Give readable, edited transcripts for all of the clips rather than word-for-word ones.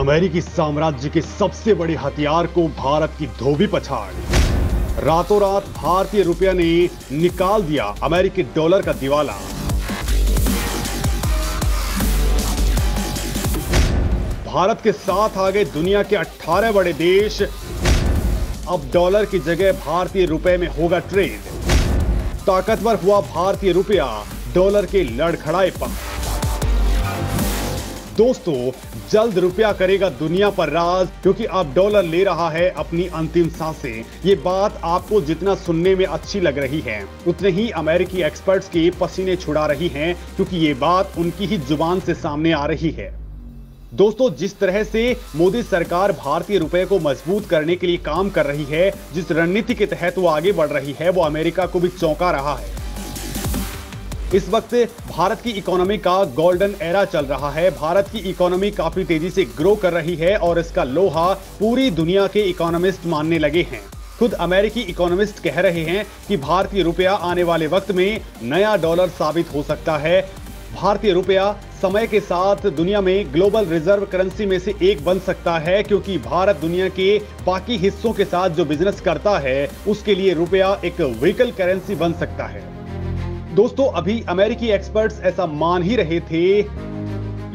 अमेरिकी साम्राज्य के सबसे बड़े हथियार को भारत की धोबी पछाड़। रातों रात भारतीय रुपया ने निकाल दिया अमेरिकी डॉलर का दिवाला। भारत के साथ आ गए दुनिया के 18 बड़े देश। अब डॉलर की जगह भारतीय रुपए में होगा ट्रेड। ताकतवर हुआ भारतीय रुपया, डॉलर के लड़खड़ाए पंख। दोस्तों, जल्द रुपया करेगा दुनिया पर राज, क्योंकि अब डॉलर ले रहा है अपनी अंतिम सांसें। ये बात आपको जितना सुनने में अच्छी लग रही है, उतने ही अमेरिकी एक्सपर्ट्स के पसीने छुड़ा रही हैं, क्योंकि ये बात उनकी ही जुबान से सामने आ रही है। दोस्तों, जिस तरह से मोदी सरकार भारतीय रुपए को मजबूत करने के लिए काम कर रही है, जिस रणनीति के तहत वो आगे बढ़ रही है, वो अमेरिका को भी चौंका रहा है। इस वक्त भारत की इकोनॉमी का गोल्डन एरा चल रहा है। भारत की इकोनॉमी काफी तेजी से ग्रो कर रही है और इसका लोहा पूरी दुनिया के इकोनॉमिस्ट मानने लगे हैं। खुद अमेरिकी इकोनॉमिस्ट कह रहे हैं कि भारतीय रुपया आने वाले वक्त में नया डॉलर साबित हो सकता है। भारतीय रुपया समय के साथ दुनिया में ग्लोबल रिजर्व करेंसी में से एक बन सकता है, क्योंकि भारत दुनिया के बाकी हिस्सों के साथ जो बिजनेस करता है, उसके लिए रुपया एक व्हीकल करेंसी बन सकता है। दोस्तों, अभी अमेरिकी एक्सपर्ट्स ऐसा मान ही रहे थे,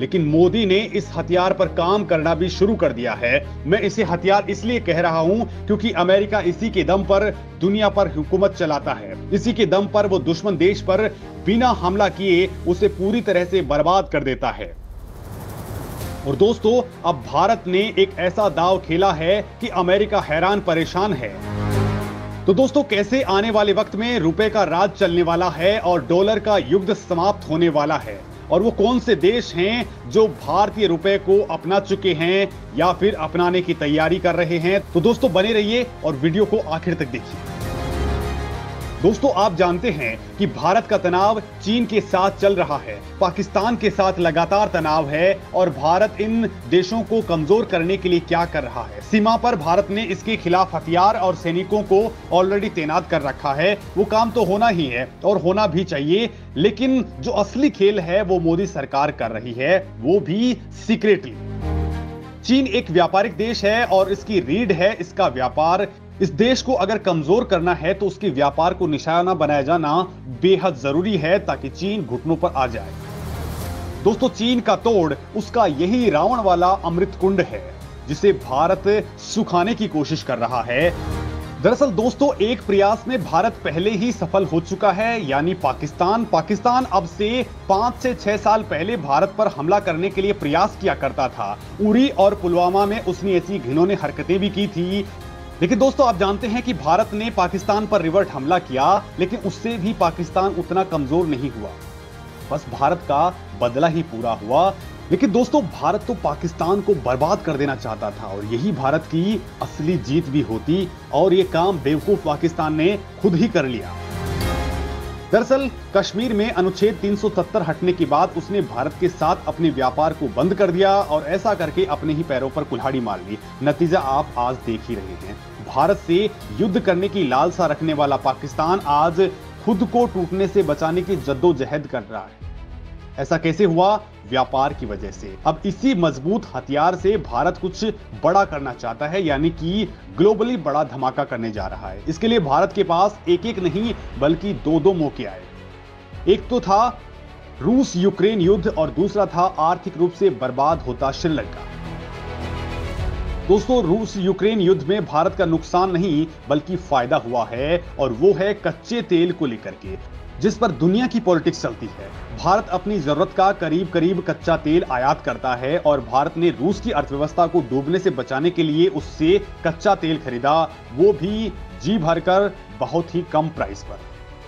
लेकिन मोदी ने इस हथियार पर काम करना भी शुरू कर दिया है। मैं इसे हथियार इसलिए कह रहा हूं क्योंकि अमेरिका इसी के दम पर दुनिया पर हुकूमत चलाता है। इसी के दम पर वो दुश्मन देश पर बिना हमला किए उसे पूरी तरह से बर्बाद कर देता है। और दोस्तों, अब भारत ने एक ऐसा दांव खेला है कि अमेरिका हैरान परेशान है। तो दोस्तों, कैसे आने वाले वक्त में रुपए का राज चलने वाला है और डॉलर का युद्ध समाप्त होने वाला है, और वो कौन से देश हैं जो भारतीय रुपए को अपना चुके हैं या फिर अपनाने की तैयारी कर रहे हैं। तो दोस्तों, बने रहिए और वीडियो को आखिर तक देखिए। दोस्तों, आप जानते हैं कि भारत का तनाव चीन के साथ चल रहा है, पाकिस्तान के साथ लगातार तनाव है, और भारत इन देशों को कमजोर करने के लिए क्या कर रहा है। सीमा पर भारत ने इसके खिलाफ हथियार और सैनिकों को ऑलरेडी तैनात कर रखा है। वो काम तो होना ही है और होना भी चाहिए, लेकिन जो असली खेल है वो मोदी सरकार कर रही है, वो भी सीक्रेटली। चीन एक व्यापारिक देश है और इसकी रीढ़ है इसका व्यापार। इस देश को अगर कमजोर करना है तो उसके व्यापार को निशाना बनाया जाना बेहद जरूरी है, ताकि चीन घुटनों पर आ जाए। दोस्तों, चीन का तोड़ उसका यही रावण वाला अमृत कुंड है, जिसे भारत सुखाने की कोशिश कर रहा है। दरअसल दोस्तों, एक प्रयास में भारत पहले ही सफल हो चुका है, यानी पाकिस्तान अब से 5 से 6 साल पहले भारत पर हमला करने के लिए प्रयास किया करता था। उरी और पुलवामा में उसने ऐसी घिनौनी हरकतें भी की थी। लेकिन दोस्तों, आप जानते हैं कि भारत ने पाकिस्तान पर रिवर्ट हमला किया, लेकिन उससे भी पाकिस्तान उतना कमजोर नहीं हुआ। बस भारत का बदला ही पूरा हुआ। लेकिन दोस्तों, भारत तो पाकिस्तान को बर्बाद कर देना चाहता था, और यही भारत की असली जीत भी होती, और यह काम बेवकूफ पाकिस्तान ने खुद ही कर लिया। दरअसल कश्मीर में अनुच्छेद 370 हटने के बाद उसने भारत के साथ अपने व्यापार को बंद कर दिया, और ऐसा करके अपने ही पैरों पर कुल्हाड़ी मार ली। नतीजा आप आज देख ही रहे हैं। भारत से युद्ध करने की लालसा रखने वाला पाकिस्तान आज खुद को टूटने से बचाने की जद्दोजहद कर रहा है। ऐसा कैसे हुआ? व्यापार की वजह से। अब इसी मजबूत हथियार से भारत कुछ बड़ा करना चाहता है, यानी कि ग्लोबली बड़ा धमाका करने जा रहा है। इसके लिए भारत के पास एक एक नहीं बल्कि दो मौके आए। एक तो था रूस यूक्रेन युद्ध, और दूसरा था आर्थिक रूप से बर्बाद होता श्रीलंका। दोस्तों, रूस यूक्रेन युद्ध में भारत का नुकसान नहीं बल्कि फायदा हुआ है, और वो है कच्चे तेल को लेकर के, जिस पर दुनिया की पॉलिटिक्स चलती है। भारत अपनी जरूरत का करीब कच्चा तेल आयात करता है, और भारत ने रूस की अर्थव्यवस्था को डूबने से बचाने के लिए उससे कच्चा तेल खरीदा, वो भी जी भरकर बहुत ही कम प्राइस पर।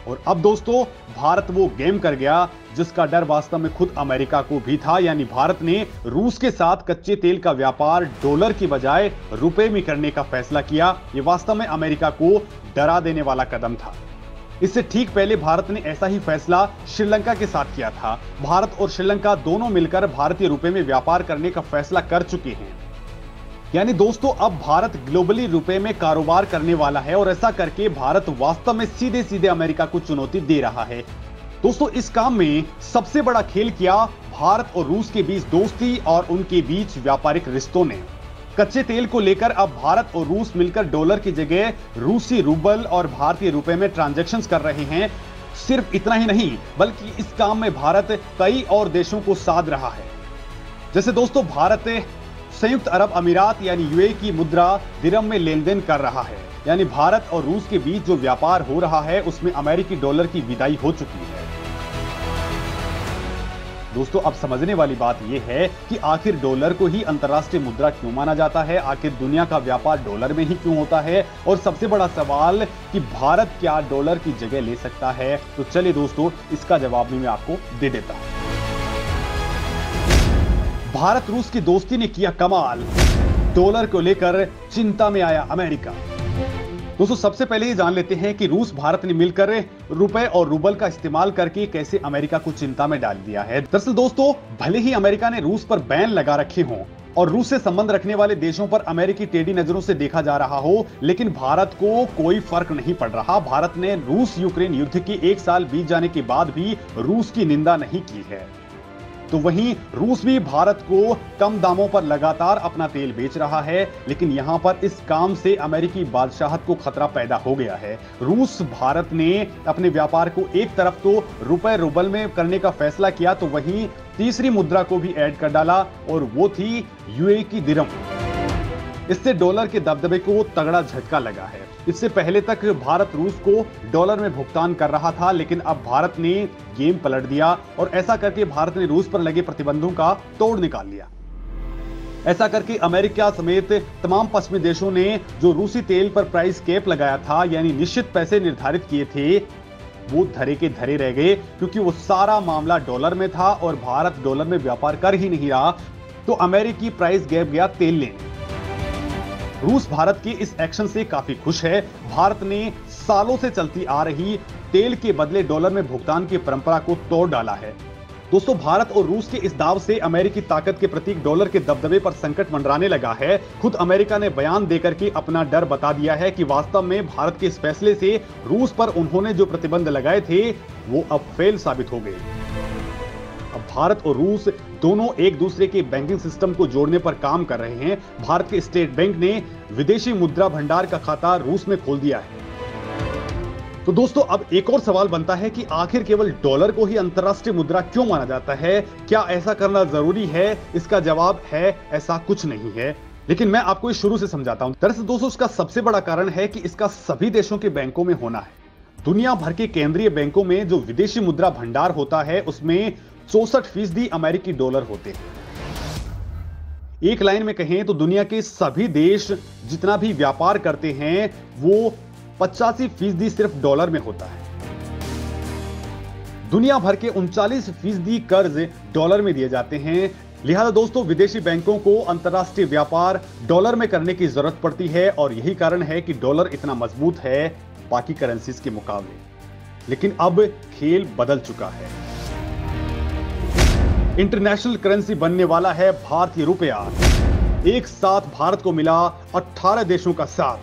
और अब दोस्तों, भारत वो गेम कर गया जिसका डर वास्तव में खुद अमेरिका को भी था, यानी भारत ने रूस के साथ कच्चे तेल का व्यापार डॉलर की बजाय रुपए में करने का फैसला किया। ये वास्तव में अमेरिका को डरा देने वाला कदम था। इससे ठीक पहले भारत ने ऐसा ही फैसला श्रीलंका के साथ किया था। भारत और श्रीलंका दोनों मिलकर भारतीय रुपए में व्यापार करने का फैसला कर चुके हैं। यानी दोस्तों, अब भारत ग्लोबली रुपए में कारोबार करने वाला है, और ऐसा करके भारत वास्तव में सीधे सीधे अमेरिका को चुनौती दे रहा है। दोस्तों इस काम में सबसे बड़ा खेल किया भारत और रूस के बीच दोस्ती और उनके बीच व्यापारिक रिश्तों ने। कच्चे तेल को लेकर अब भारत और रूस मिलकर डॉलर की जगह रूसी रूबल और भारतीय रुपए में ट्रांजैक्शंस कर रहे हैं। सिर्फ इतना ही नहीं बल्कि इस काम में भारत कई और देशों को साध रहा है। जैसे दोस्तों भारत संयुक्त अरब अमीरात यानी यूएई की मुद्रा दिरहम में लेन देन कर रहा है। यानी भारत और रूस के बीच जो व्यापार हो रहा है उसमें अमेरिकी डॉलर की विदाई हो चुकी है। दोस्तों अब समझने वाली बात यह है कि आखिर डॉलर को ही अंतर्राष्ट्रीय मुद्रा क्यों माना जाता है, आखिर दुनिया का व्यापार डॉलर में ही क्यों होता है, और सबसे बड़ा सवाल कि भारत क्या डॉलर की जगह ले सकता है। तो चलिए दोस्तों इसका जवाब भी मैं आपको दे देता हूं। भारत रूस की दोस्ती ने किया कमाल, डॉलर को लेकर चिंता में आया अमेरिका। दोस्तों सबसे पहले ये जान लेते हैं कि रूस भारत ने मिलकर रुपए और रूबल का इस्तेमाल करके कैसे अमेरिका को चिंता में डाल दिया है। दरअसल दोस्तों भले ही अमेरिका ने रूस पर बैन लगा रखे हों और रूस से संबंध रखने वाले देशों पर अमेरिकी टेढ़ी नजरों से देखा जा रहा हो, लेकिन भारत को कोई फर्क नहीं पड़ रहा। भारत ने रूस यूक्रेन युद्ध के 1 साल बीत जाने के बाद भी रूस की निंदा नहीं की है। तो वहीं रूस भी भारत को कम दामों पर लगातार अपना तेल बेच रहा है, लेकिन यहां पर इस काम से अमेरिकी बादशाहत को खतरा पैदा हो गया है। रूस भारत ने अपने व्यापार को एक तरफ तो रुपए रूबल में करने का फैसला किया, तो वहीं तीसरी मुद्रा को भी ऐड कर डाला और वो थी यूएई की दिरहम। इससे डॉलर के दबदबे को तगड़ा झटका लगा है। इससे पहले तक भारत रूस को डॉलर में भुगतान कर रहा था, लेकिन अब भारत ने गेम पलट दिया और ऐसा करके भारत ने रूस पर लगे प्रतिबंधों का तोड़ निकाल लिया। ऐसा करके अमेरिका समेत तमाम पश्चिमी देशों ने जो रूसी तेल पर प्राइस कैप लगाया था, यानी निश्चित पैसे निर्धारित किए थे, वो धरे के धरे रह गए, क्योंकि वो सारा मामला डॉलर में था और भारत डॉलर में व्यापार कर ही नहीं रहा। तो अमेरिकी प्राइस गैप गया तेल लेने। रूस भारत के इस एक्शन से काफी खुश है। भारत ने सालों से चलती आ रही तेल के बदले डॉलर में भुगतान की परंपरा को तोड़ डाला है। दोस्तों भारत और रूस के इस दाव से अमेरिकी ताकत के प्रतीक डॉलर के दबदबे पर संकट मंडराने लगा है। खुद अमेरिका ने बयान देकर के अपना डर बता दिया है कि वास्तव में भारत के इस फैसले से रूस पर उन्होंने जो प्रतिबंध लगाए थे वो अब फेल साबित हो गए। अब भारत और रूस दोनों एक दूसरे के बैंकिंग सिस्टम को जोड़ने पर काम कर रहे हैं। भारत के स्टेट बैंक ने विदेशी मुद्रा भंडार का खाता रूस में खोल दिया है। तो दोस्तों अब एक और सवाल बनता है कि आखिर केवल डॉलर को ही अंतर्राष्ट्रीय मुद्रा क्यों माना जाता है? क्या ऐसा करना जरूरी है? इसका जवाब है ऐसा कुछ नहीं है, लेकिन मैं आपको इस शुरू से समझाता हूं। दरअसल दोस्तों इसका सबसे बड़ा कारण है कि इसका सभी देशों के बैंकों में होना है। दुनिया भर के केंद्रीय बैंकों में जो विदेशी मुद्रा भंडार होता है उसमें 64% अमेरिकी डॉलर होते हैं। एक लाइन में कहें तो दुनिया के सभी देश जितना भी व्यापार करते हैं वो 85% सिर्फ डॉलर में होता है। दुनिया भर के 39% कर्ज डॉलर में दिए जाते हैं। लिहाजा दोस्तों विदेशी बैंकों को अंतर्राष्ट्रीय व्यापार डॉलर में करने की जरूरत पड़ती है और यही कारण है कि डॉलर इतना मजबूत है बाकी करेंसीज के मुकाबले। लेकिन अब खेल बदल चुका है। इंटरनेशनल करेंसी बनने वाला है भारतीय रुपया। एक साथ भारत को मिला 18 देशों का साथ।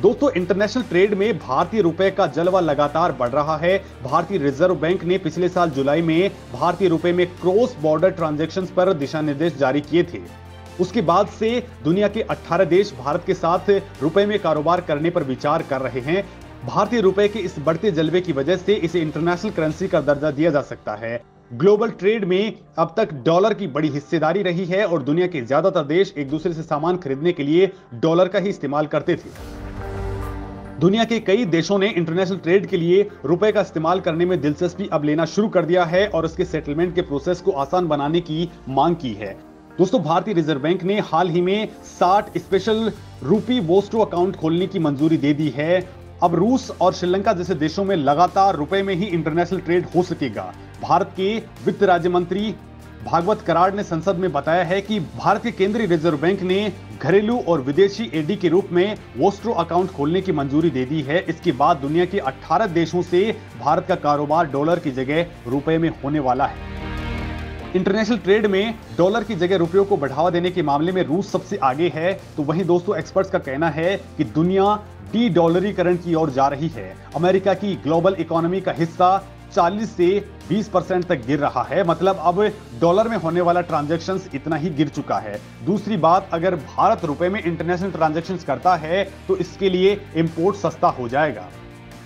दोस्तों इंटरनेशनल ट्रेड में भारतीय रुपए का जलवा लगातार बढ़ रहा है। भारतीय रिजर्व बैंक ने पिछले साल जुलाई में भारतीय रुपए में क्रॉस बॉर्डर ट्रांजैक्शंस पर दिशा निर्देश जारी किए थे। उसके बाद से दुनिया के 18 देश भारत के साथ रुपए में कारोबार करने पर विचार कर रहे हैं। भारतीय रुपए के इस बढ़ते जलवे की वजह से इसे इंटरनेशनल करेंसी का दर्जा दिया जा सकता है। ग्लोबल ट्रेड में अब तक डॉलर की बड़ी हिस्सेदारी रही है और दुनिया के ज्यादातर देश एक दूसरे से सामान खरीदने के लिए डॉलर का ही इस्तेमाल करते थे। दुनिया के कई देशों ने इंटरनेशनल ट्रेड के लिए रुपए का इस्तेमाल करने में दिलचस्पी अब लेना शुरू कर दिया है और उसके सेटलमेंट के प्रोसेस को आसान बनाने की मांग की है। दोस्तों भारतीय रिजर्व बैंक ने हाल ही में 60 स्पेशल रूपी वोस्टो अकाउंट खोलने की मंजूरी दे दी है। अब रूस और श्रीलंका जैसे देशों में लगातार रुपए में ही इंटरनेशनल ट्रेड हो सकेगा। भारत के वित्त राज्य मंत्री भागवत कराड़ ने संसद में बताया है कि भारत के केंद्रीय रिजर्व बैंक ने घरेलू और विदेशी एडी के रूप में वोस्ट्रो अकाउंट खोलने की मंजूरी दे दी है। इसके बाद दुनिया के 18 देशों से भारत का कारोबार डॉलर की जगह रुपए में होने वाला है। इंटरनेशनल ट्रेड में डॉलर की जगह रुपयों को बढ़ावा देने के मामले में रूस सबसे आगे है, तो वहीं दोस्तों एक्सपर्ट्स का कहना है कि दुनिया डी डॉलरीकरण की ओर जा रही है। अमेरिका की ग्लोबल इकोनॉमी का हिस्सा 40 से 20% तक गिर रहा है, मतलब अब डॉलर में होने वाला ट्रांजैक्शंस इतना ही गिर चुका है। दूसरी बात, अगर भारत रुपए में इंटरनेशनल ट्रांजैक्शंस करता है तो इसके लिए इंपोर्ट सस्ता हो जाएगा।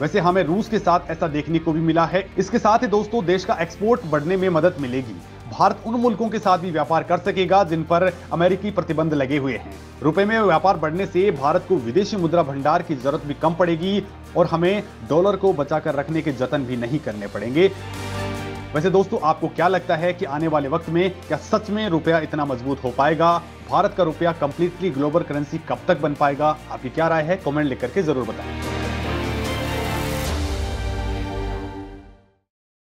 वैसे हमें रूस के साथ ऐसा देखने को भी मिला है। इसके साथ ही दोस्तों देश का एक्सपोर्ट बढ़ने में मदद मिलेगी। भारत उन मुल्कों के साथ भी व्यापार कर सकेगा जिन पर अमेरिकी प्रतिबंध लगे हुए हैं। रुपए में व्यापार बढ़ने से भारत को विदेशी मुद्रा भंडार की जरूरत भी कम पड़ेगी और हमें डॉलर को बचाकर रखने के जतन भी नहीं करने पड़ेंगे। वैसे दोस्तों आपको क्या लगता है कि आने वाले वक्त में क्या सच में रुपया इतना मजबूत हो पाएगा? भारत का रुपया कंप्लीटली ग्लोबल करेंसी कब तक बन पाएगा? आपकी क्या राय है? कमेंट लिख करके जरूर बताएं।